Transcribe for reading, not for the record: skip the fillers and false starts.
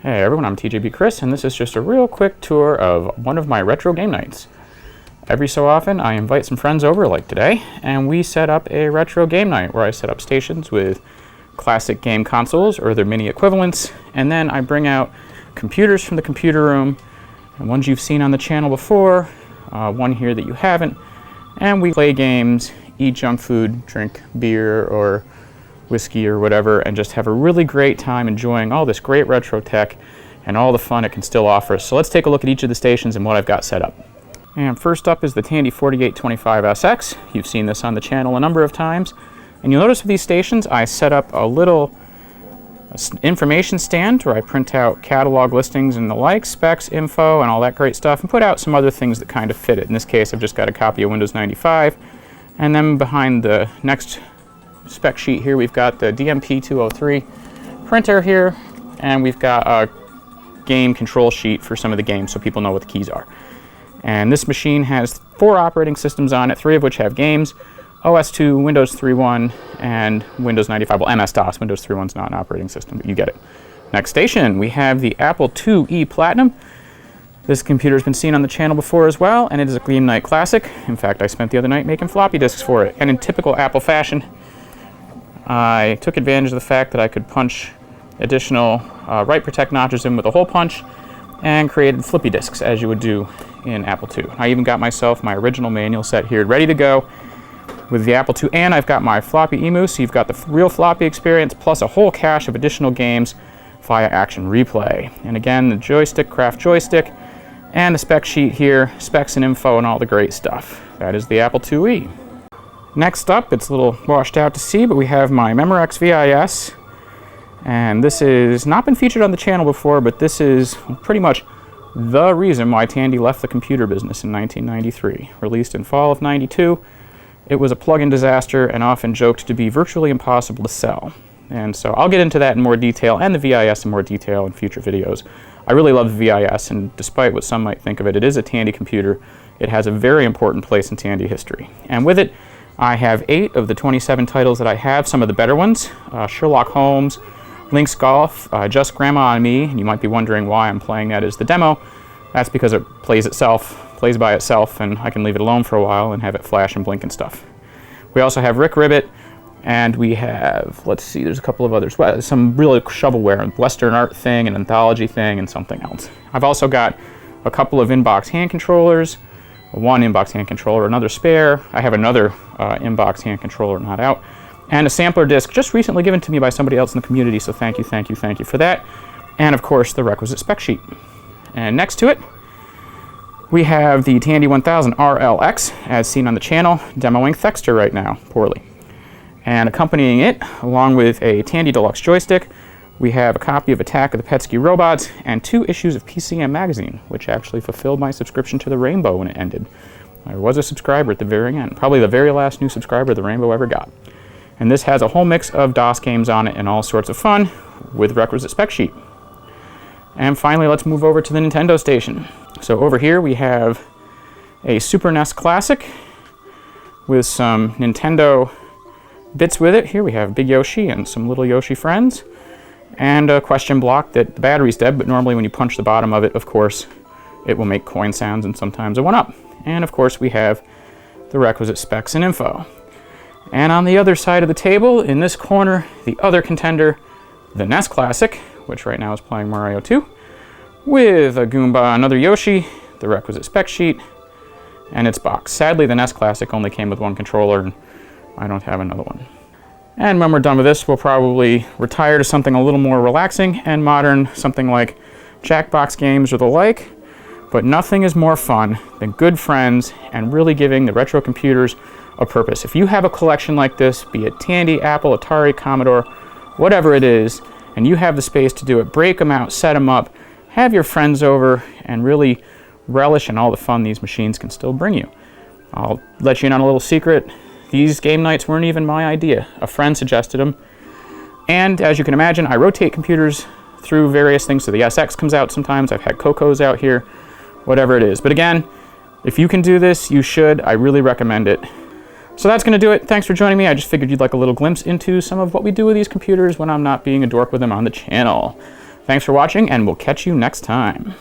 Hey everyone, I'm TJBChris, and this is just a real quick tour of one of my retro game nights. Every so often I invite some friends over, like today, and we set up a retro game night where I set up stations with classic game consoles or their mini equivalents, and then I bring out computers from the computer room, and ones you've seen on the channel before, one here that you haven't, and we play games, eat junk food, drink beer or whiskey or whatever, and just have a really great time enjoying all this great retro tech and all the fun it can still offer us. So let's take a look at each of the stations and what I've got set up. And first up is the Tandy 4825SX. You've seen this on the channel a number of times. And you'll notice with these stations, I set up a little information stand where I print out catalog listings and the like, specs, info, and all that great stuff, and put out some other things that kind of fit it. In this case, I've just got a copy of Windows 95. And then behind the next spec sheet here, we've got the DMP203 printer here, and we've got a game control sheet for some of the games so people know what the keys are. And this machine has 4 operating systems on it, 3 of which have games: OS2, Windows 3.1, and Windows 95. Well, MS-DOS. Windows 3.1 is not an operating system, but you get it. Next station, we have the Apple IIe Platinum. This computer's been seen on the channel before as well, and it is a game night classic. In fact, I spent the other night making floppy disks for it. And in typical Apple fashion, I took advantage of the fact that I could punch additional write protect notches in with a hole punch and created flippy disks as you would do in Apple II. I even got myself my original manual set here ready to go with the Apple II, and I've got my floppy emu, so you've got the real floppy experience plus a whole cache of additional games via Action Replay. And again, the joystick, craft joystick, and the spec sheet here, specs and info and all the great stuff. That is the Apple IIe. Next up, it's a little washed out to see, but we have my Memorex VIS, and this has not been featured on the channel before, but this is pretty much the reason why Tandy left the computer business in 1993. Released in fall of '92, it was a plug-in disaster and often joked to be virtually impossible to sell. And so I'll get into that in more detail, and the VIS in more detail in future videos. I really love the VIS, and despite what some might think of it, it is a Tandy computer. It has a very important place in Tandy history. And with it, I have 8 of the 27 titles that I have, some of the better ones: Sherlock Holmes, Link's Golf, Just Grandma and Me. And you might be wondering why I'm playing that as the demo. That's because it plays by itself, and I can leave it alone for a while and have it flash and blink and stuff. We also have Rick Ribbit, and we have, let's see, there's a couple of others. Well, some real shovelware, a Western art thing, an anthology thing, and something else. I've also got a couple of inbox hand controllers, one inbox hand controller, another spare. I have another inbox hand controller not out, and a sampler disc just recently given to me by somebody else in the community, so thank you for that. And of course, the requisite spec sheet. And next to it, we have the Tandy 1000 RLX, as seen on the channel, demoing Thexter right now, poorly. And accompanying it, along with a Tandy Deluxe joystick, we have a copy of Attack of the Petsky Robots and 2 issues of PCM Magazine, which actually fulfilled my subscription to the Rainbow when it ended. I was a subscriber at the very end, probably the very last new subscriber the Rainbow ever got. And this has a whole mix of DOS games on it and all sorts of fun with requisite spec sheet. And finally, let's move over to the Nintendo station. So over here we have a Super NES Classic with some Nintendo bits with it. Here we have Big Yoshi and some little Yoshi friends, and a question block that the battery's dead, but normally when you punch the bottom of it, of course, it will make coin sounds and sometimes a 1-up. And of course we have the requisite specs and info. And on the other side of the table, in this corner, the other contender, the NES Classic, which right now is playing Mario 2, with a Goomba, another Yoshi, the requisite spec sheet, and its box. Sadly, the NES Classic only came with 1 controller, and I don't have another one. And when we're done with this, we'll probably retire to something a little more relaxing and modern, something like Jackbox games or the like. But nothing is more fun than good friends and really giving the retro computers a purpose. If you have a collection like this, be it Tandy, Apple, Atari, Commodore, whatever it is, and you have the space to do it, break them out, set them up, have your friends over, and really relish in all the fun these machines can still bring you. I'll let you in on a little secret. These game nights weren't even my idea. A friend suggested them. And as you can imagine, I rotate computers through various things. So the SX comes out sometimes. I've had Cocos out here, whatever it is. But again, if you can do this, you should. I really recommend it. So that's going to do it. Thanks for joining me. I just figured you'd like a little glimpse into some of what we do with these computers when I'm not being a dork with them on the channel. Thanks for watching, and we'll catch you next time.